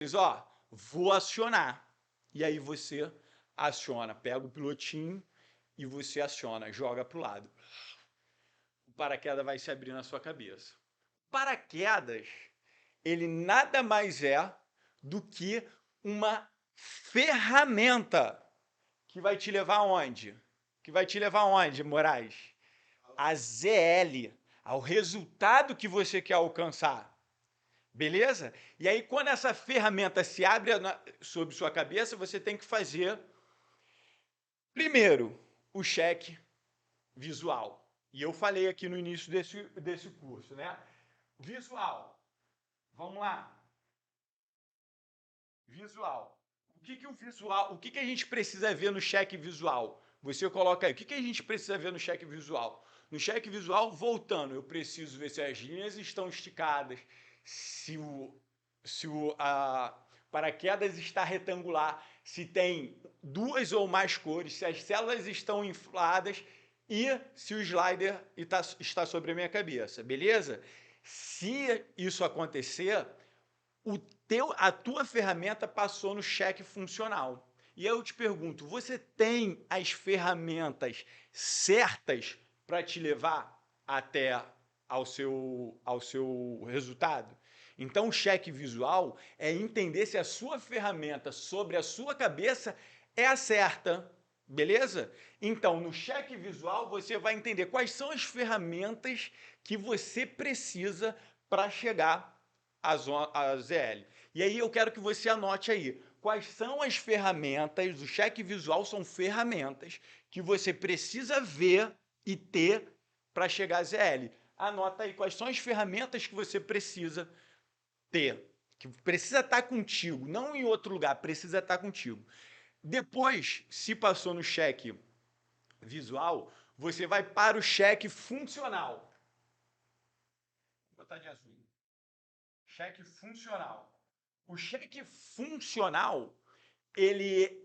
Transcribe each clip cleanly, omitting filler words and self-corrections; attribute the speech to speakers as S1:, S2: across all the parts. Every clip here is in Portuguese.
S1: Diz, ó, vou acionar. E aí você aciona, pega o pilotinho e você aciona, joga para o lado. O paraquedas vai se abrir na sua cabeça. Paraquedas, ele nada mais é do que uma ferramenta que vai te levar aonde? Que vai te levar aonde, Moraes? A ZL, ao resultado que você quer alcançar. Beleza? E aí, quando essa ferramenta se abre sobre sua cabeça, você tem que fazer, primeiro, o cheque visual. E eu falei aqui no início desse curso, né? Visual. Vamos lá. Visual. O que a gente precisa ver no cheque visual? Você coloca aí, o que a gente precisa ver no cheque visual? No cheque visual, voltando, eu preciso ver se as linhas estão esticadas, se o paraquedas está retangular, se tem duas ou mais cores, se as células estão infladas e se o slider está sobre a minha cabeça, beleza? Se isso acontecer, a tua ferramenta passou no cheque funcional. E eu te pergunto, você tem as ferramentas certas para te levar até ao seu resultado? Então, o cheque visual é entender se a sua ferramenta sobre a sua cabeça é a certa, beleza? Então, no cheque visual, você vai entender quais são as ferramentas que você precisa para chegar a ZL. E aí eu quero que você anote aí, quais são as ferramentas, o cheque visual são ferramentas que você precisa ver e ter para chegar a ZL. Anota aí quais são as ferramentas que você precisa ter, que precisa estar contigo, não em outro lugar, precisa estar contigo. Depois, se passou no cheque visual, você vai para o cheque funcional. Vou botar de azul. Cheque funcional. O cheque funcional, ele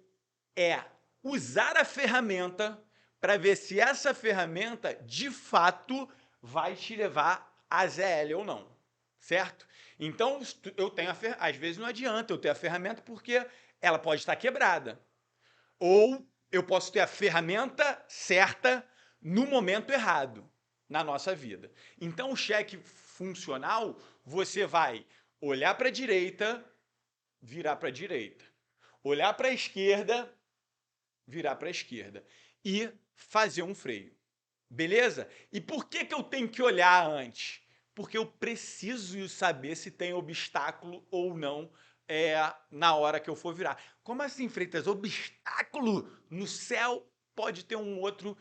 S1: é usar a ferramenta para ver se essa ferramenta, de fato, vai te levar a ZL ou não, certo? Então, eu tenho às vezes não adianta eu ter a ferramenta porque ela pode estar quebrada. Ou eu posso ter a ferramenta certa no momento errado na nossa vida. Então, o cheque funcional, você vai olhar para a direita, virar para a direita. Olhar para a esquerda, virar para a esquerda. E fazer um freio. Beleza? E por que eu tenho que olhar antes? Porque eu preciso saber se tem obstáculo ou não na hora que eu for virar. Como assim, Freitas? Obstáculo no céu? Pode ter um outro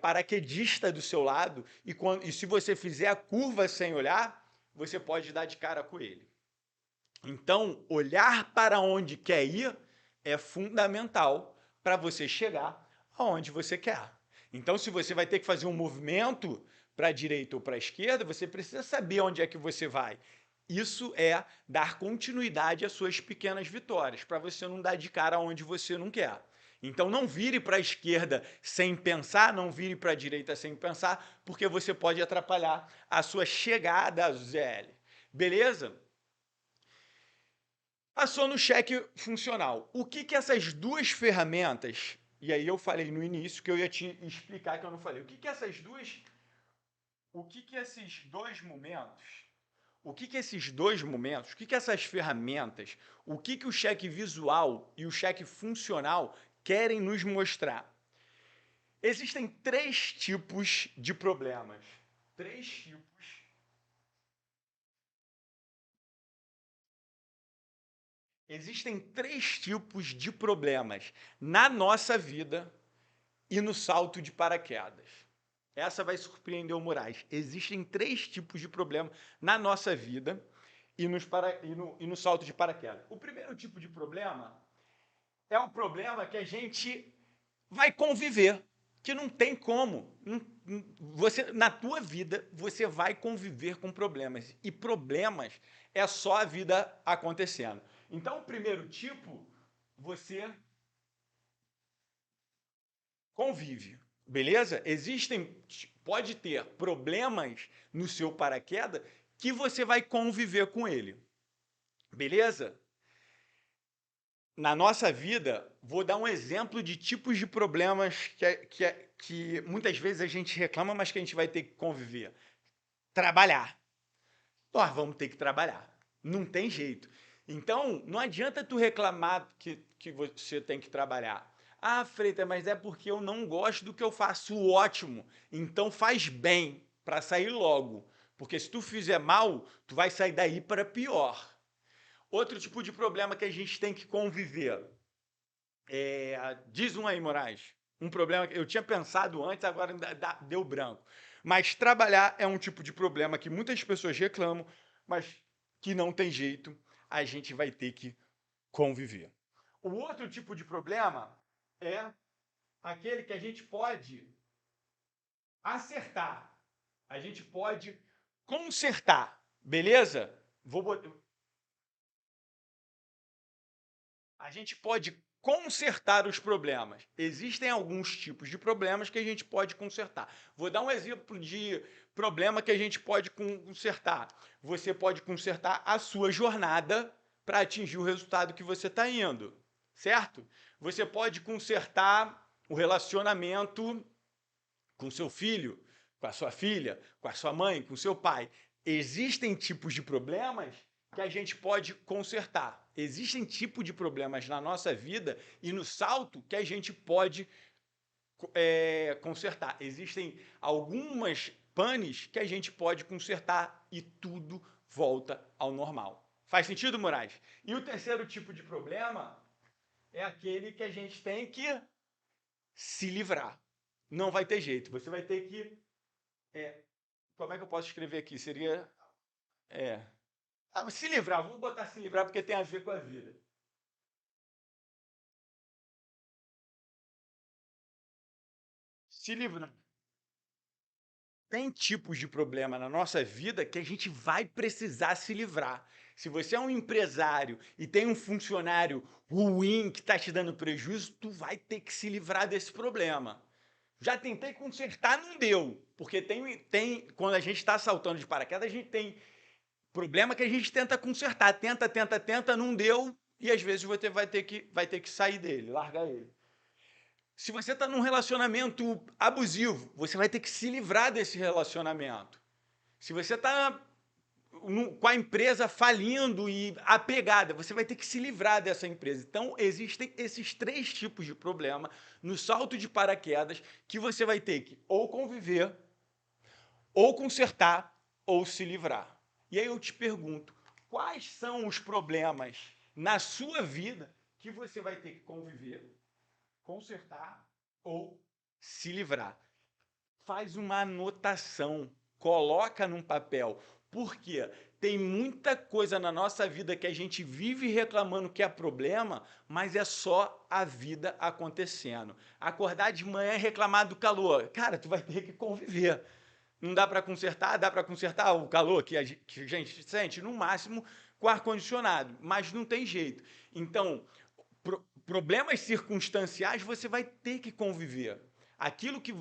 S1: paraquedista do seu lado e se você fizer a curva sem olhar, você pode dar de cara com ele. Então, olhar para onde quer ir é fundamental para você chegar aonde você quer. Então, se você vai ter que fazer um movimento para a direita ou para a esquerda, você precisa saber onde é que você vai. Isso é dar continuidade às suas pequenas vitórias, para você não dar de cara aonde você não quer. Então, não vire para a esquerda sem pensar, não vire para a direita sem pensar, porque você pode atrapalhar a sua chegada a ZL. Beleza? Passou no cheque funcional. O que essas duas ferramentas, e aí eu falei no início que eu ia te explicar que eu não falei, o que esses dois momentos, o que essas ferramentas, o que o cheque visual e o cheque funcional querem nos mostrar? Existem três tipos de problemas. Três tipos. Existem três tipos de problemas na nossa vida e no salto de paraquedas. Essa vai surpreender o Moraes. Existem três tipos de problemas na nossa vida e no salto de paraquedas. O primeiro tipo de problema é um problema que a gente vai conviver, que não tem como. Você, na tua vida, você vai conviver com problemas. E problemas é só a vida acontecendo. Então, o primeiro tipo, você convive, beleza? Pode ter problemas no seu paraquedas que você vai conviver com ele, beleza? na nossa vida, vou dar um exemplo de tipos de problemas que muitas vezes a gente reclama, mas que a gente vai ter que conviver. Trabalhar. Nós vamos ter que trabalhar. Não tem jeito. Então, não adianta tu reclamar que você tem que trabalhar. Ah, Freitas, mas é porque eu não gosto do que eu faço. Ótimo. Então faz bem para sair logo. Porque se tu fizer mal, tu vai sair daí para pior. Outro tipo de problema que a gente tem que conviver. Diz um aí, Moraes. Um problema que eu tinha pensado antes, agora deu branco. Mas trabalhar é um tipo de problema que muitas pessoas reclamam, mas que não tem jeito, a gente vai ter que conviver. O outro tipo de problema é aquele que a gente pode acertar, a gente pode consertar, beleza? A gente pode consertar os problemas. Existem alguns tipos de problemas que a gente pode consertar. Vou dar um exemplo de problema que a gente pode consertar. Você pode consertar a sua jornada para atingir o resultado que você está indo, certo? Você pode consertar o relacionamento com seu filho, com a sua filha, com a sua mãe, com seu pai. Existem tipos de problemas que a gente pode consertar. Existem tipos de problemas na nossa vida e no salto que a gente pode consertar. Existem algumas panes que a gente pode consertar e tudo volta ao normal. Faz sentido, Moraes? E o terceiro tipo de problema é aquele que a gente tem que se livrar. Não vai ter jeito. Você vai ter que... como é que eu posso escrever aqui? Seria... se livrar. Vamos botar se livrar porque tem a ver com a vida. Se livrar. Tem tipos de problema na nossa vida que a gente vai precisar se livrar. Se você é um empresário e tem um funcionário ruim que está te dando prejuízo, tu vai ter que se livrar desse problema. Já tentei consertar, não deu. Porque quando a gente está saltando de paraquedas, a gente tem problema que a gente tenta consertar. Tenta, não deu, e às vezes você vai ter que sair dele, largar ele. Se você está num relacionamento abusivo, você vai ter que se livrar desse relacionamento. Se você está com a empresa falindo e apegada, você vai ter que se livrar dessa empresa. Então, existem esses três tipos de problema no salto de paraquedas que você vai ter que ou conviver, ou consertar, ou se livrar. E aí eu te pergunto, quais são os problemas na sua vida que você vai ter que conviver, consertar ou se livrar? Faz uma anotação, coloca num papel. Por quê? Tem muita coisa na nossa vida que a gente vive reclamando que é problema, mas é só a vida acontecendo. Acordar de manhã e reclamar do calor. Cara, tu vai ter que conviver. Não dá para consertar? Dá para consertar o calor que a gente sente? No máximo com ar-condicionado, mas não tem jeito. Então, problemas circunstanciais você vai ter que conviver. Aquilo que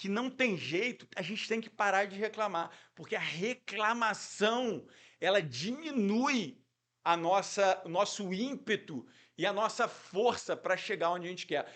S1: não tem jeito, a gente tem que parar de reclamar, porque a reclamação ela diminui o nosso ímpeto e a nossa força para chegar onde a gente quer.